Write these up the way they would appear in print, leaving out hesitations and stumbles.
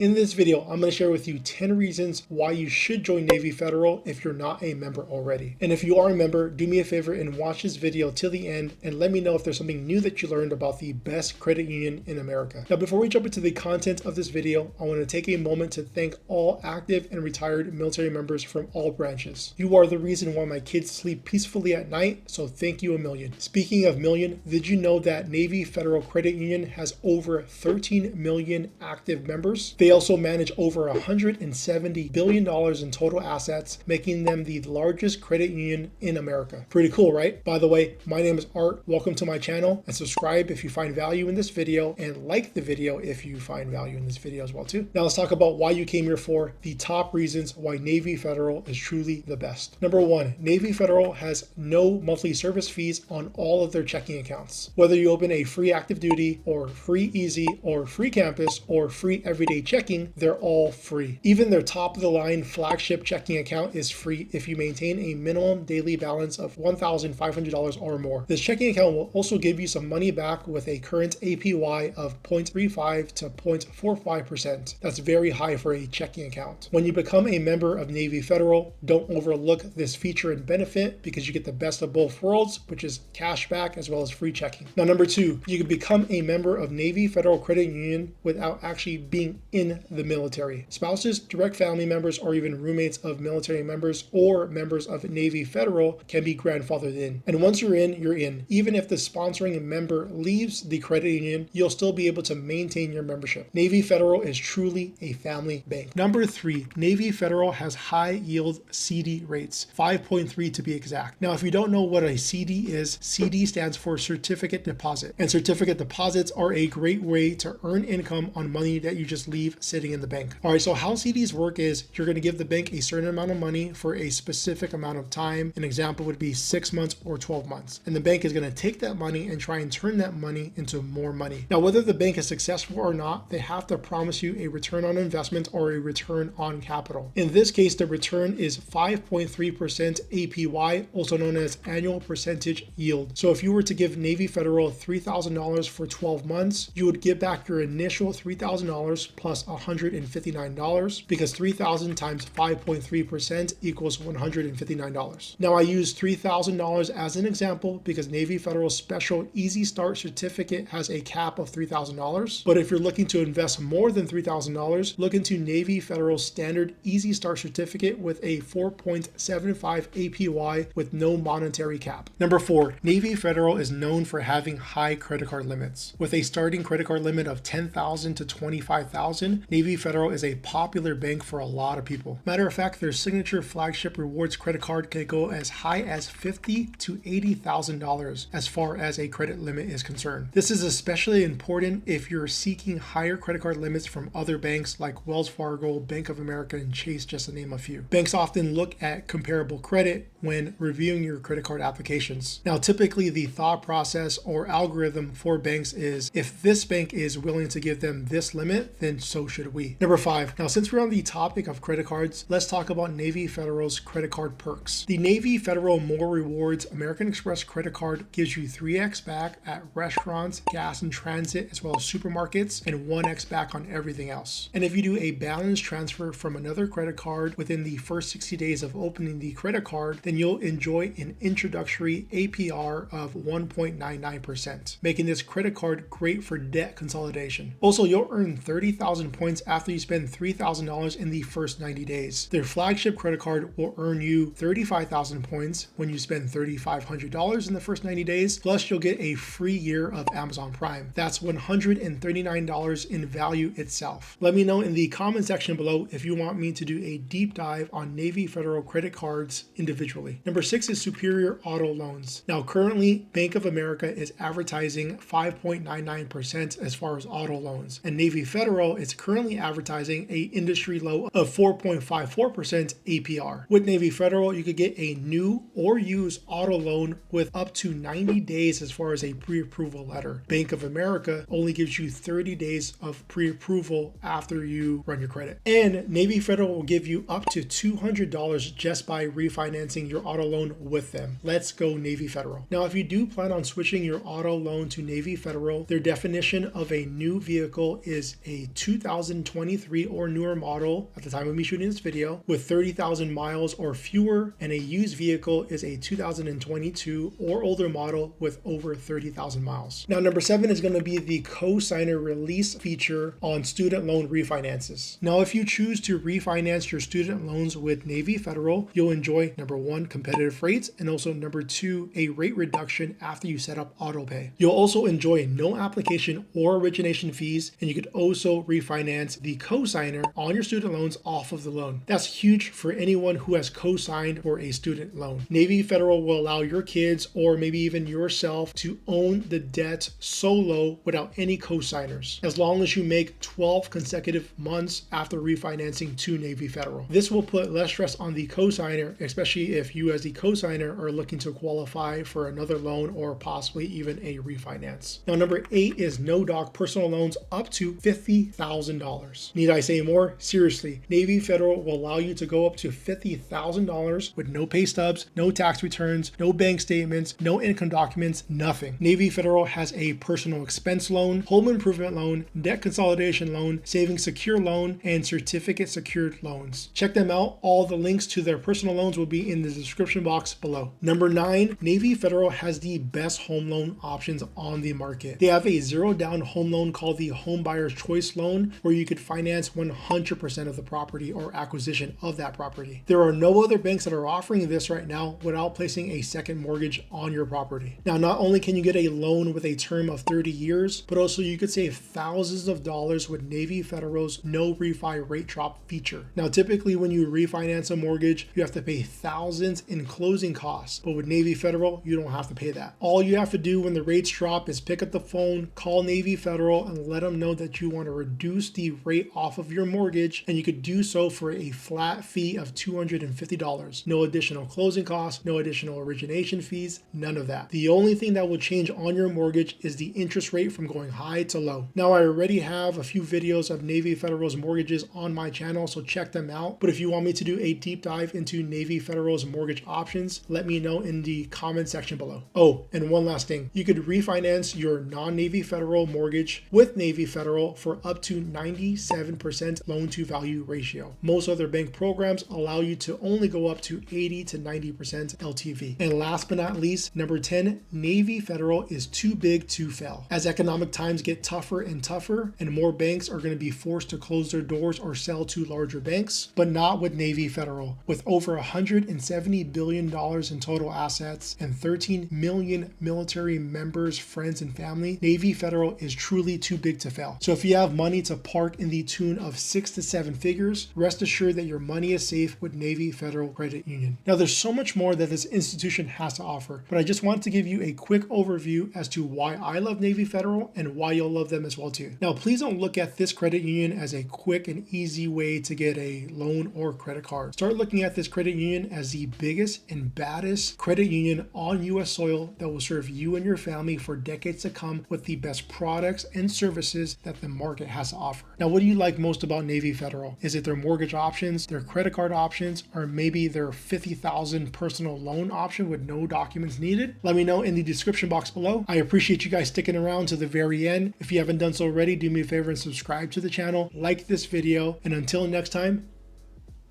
In this video, I'm going to share with you 10 reasons why you should join Navy Federal if you're not a member already. And if you are a member, do me a favor and watch this video till the end and let me know if there's something new that you learned about the best credit union in America. Now, before we jump into the content of this video, I want to take a moment to thank all active and retired military members from all branches. You are the reason why my kids sleep peacefully at night, so thank you a million. Speaking of million, did you know that Navy Federal Credit Union has over 13 million active members? They also manage over $170 billion in total assets, making them the largest credit union in America. Pretty cool, right? By the way, my name is Art. Welcome to my channel, and subscribe if you find value in this video, and like the video if you find value in this video as well too. Now let's talk about why you came here for the top reasons why Navy Federal is truly the best. Number one, Navy Federal has no monthly service fees on all of their checking accounts. Whether you open a free active duty or free easy or free campus or free everyday checking, they're all free. Even their top of the line flagship checking account is free if you maintain a minimum daily balance of $1,500 or more. This checking account will also give you some money back with a current APY of 0.35 to 0.45%. That's very high for a checking account. When you become a member of Navy Federal, don't overlook this feature and benefit because you get the best of both worlds, which is cash back as well as free checking. Now, number two, you can become a member of Navy Federal Credit Union without actually being in the military. Spouses, direct family members, or even roommates of military members or members of Navy Federal can be grandfathered in. And once you're in, you're in. Even if the sponsoring member leaves the credit union, you'll still be able to maintain your membership. Navy Federal is truly a family bank. Number three, Navy Federal has high yield CD rates, 5.3 to be exact. Now, if you don't know what a CD is, CD stands for certificate deposit. And certificate deposits are a great way to earn income on money that you just leave sitting in the bank. All right, so how CDs work is you're going to give the bank a certain amount of money for a specific amount of time. An example would be 6 months or 12 months. And the bank is going to take that money and try and turn that money into more money. Now, whether the bank is successful or not, they have to promise you a return on investment or a return on capital. In this case, the return is 5.3% APY, also known as annual percentage yield. So if you were to give Navy Federal $3,000 for 12 months, you would give back your initial $3,000 plus $159 because 3,000 times 5.3% equals $159. Now I use $3,000 as an example because Navy Federal's special Easy Start certificate has a cap of $3,000. But if you're looking to invest more than $3,000, look into Navy Federal's standard Easy Start certificate with a 4.75 APY with no monetary cap. Number four, Navy Federal is known for having high credit card limits. With a starting credit card limit of $10,000 to $25,000, Navy Federal is a popular bank for a lot of people. Matter of fact, their signature flagship rewards credit card can go as high as $50,000 to $80,000 as far as a credit limit is concerned. This is especially important if you're seeking higher credit card limits from other banks like Wells Fargo, Bank of America, and Chase, just to name a few. Banks often look at comparable credit when reviewing your credit card applications. Now, typically the thought process or algorithm for banks is if this bank is willing to give them this limit, then so should we. Number five, now since we're on the topic of credit cards, let's talk about Navy Federal's credit card perks. The Navy Federal More Rewards American Express credit card gives you 3x back at restaurants, gas and transit, as well as supermarkets, and 1x back on everything else. And if you do a balance transfer from another credit card within the first 60 days of opening the credit card, then you'll enjoy an introductory APR of 1.99%, making this credit card great for debt consolidation. Also, you'll earn 30,000 points after you spend $3,000 in the first 90 days. Their flagship credit card will earn you 35,000 points when you spend $3,500 in the first 90 days, plus you'll get a free year of Amazon Prime. That's $139 in value itself. Let me know in the comment section below if you want me to do a deep dive on Navy Federal credit cards individually. Number six is superior auto loans. Now currently, Bank of America is advertising 5.99% as far as auto loans, and Navy Federal is currently advertising a industry low of 4.54% APR. With Navy Federal, you could get a new or used auto loan with up to 90 days as far as a pre-approval letter. Bank of America only gives you 30 days of pre-approval after you run your credit. And Navy Federal will give you up to $200 just by refinancing your auto loan with them. Let's go Navy Federal. Now, if you do plan on switching your auto loan to Navy Federal, their definition of a new vehicle is a 2000 2023 or newer model at the time of me shooting this video with 30,000 miles or fewer, and a used vehicle is a 2022 or older model with over 30,000 miles. Now, number 7 is going to be the cosigner release feature on student loan refinances. Now, if you choose to refinance your student loans with Navy Federal, you'll enjoy number 1, competitive rates, and also number 2, a rate reduction after you set up auto pay. You'll also enjoy no application or origination fees, and you could also refinance the cosigner on your student loans off of the loan. That's huge for anyone who has co-signed for a student loan. Navy Federal will allow your kids or maybe even yourself to own the debt solo without any co-signers, as long as you make 12 consecutive months after refinancing to Navy Federal. This will put less stress on the co-signer, especially if you as the co-signer are looking to qualify for another loan or possibly even a refinance. Now, number 8 is no doc personal loans up to $50,000. Need I say more? Seriously, Navy Federal will allow you to go up to $50,000 with no pay stubs, no tax returns, no bank statements, no income documents, nothing. Navy Federal has a personal expense loan, home improvement loan, debt consolidation loan, savings secure loan, and certificate secured loans. Check them out. All the links to their personal loans will be in the description box below. Number 9, Navy Federal has the best home loan options on the market. They have a zero down home loan called the Home Buyer's Choice Loan, where you could finance 100% of the property or acquisition of that property. There are no other banks that are offering this right now without placing a second mortgage on your property. Now, not only can you get a loan with a term of 30 years, but also you could save thousands of dollars with Navy Federal's no refi rate drop feature. Now, typically when you refinance a mortgage, you have to pay thousands in closing costs, but with Navy Federal, you don't have to pay that. All you have to do when the rates drop is pick up the phone, call Navy Federal, and let them know that you want to reduce the rate off of your mortgage, and you could do so for a flat fee of $250. No additional closing costs, no additional origination fees, none of that. The only thing that will change on your mortgage is the interest rate from going high to low. Now, I already have a few videos of Navy Federal's mortgages on my channel, so check them out. But if you want me to do a deep dive into Navy Federal's mortgage options, let me know in the comment section below. Oh, and one last thing. You could refinance your non-Navy Federal mortgage with Navy Federal for up to 97% loan to value ratio. Most other bank programs allow you to only go up to 80 to 90% LTV. And last but not least, number 10, Navy Federal is too big to fail. As economic times get tougher and tougher, and more banks are going to be forced to close their doors or sell to larger banks, but not with Navy Federal. With over $170 billion in total assets and 13 million military members, friends, and family, Navy Federal is truly too big to fail. So if you have money to park in the tune of 6 to 7 figures, rest assured that your money is safe with Navy Federal Credit Union. Now, there's so much more that this institution has to offer, but I just want to give you a quick overview as to why I love Navy Federal and why you'll love them as well too. Now, please don't look at this credit union as a quick and easy way to get a loan or credit card. Start looking at this credit union as the biggest and baddest credit union on US soil that will serve you and your family for decades to come with the best products and services that the market has to offer. Now, what do you like most about Navy Federal? Is it their mortgage options, their credit card options, or maybe their $50,000 personal loan option with no documents needed? Let me know in the description box below. I appreciate you guys sticking around to the very end. If you haven't done so already, do me a favor and subscribe to the channel, like this video, and until next time,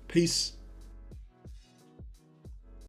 peace.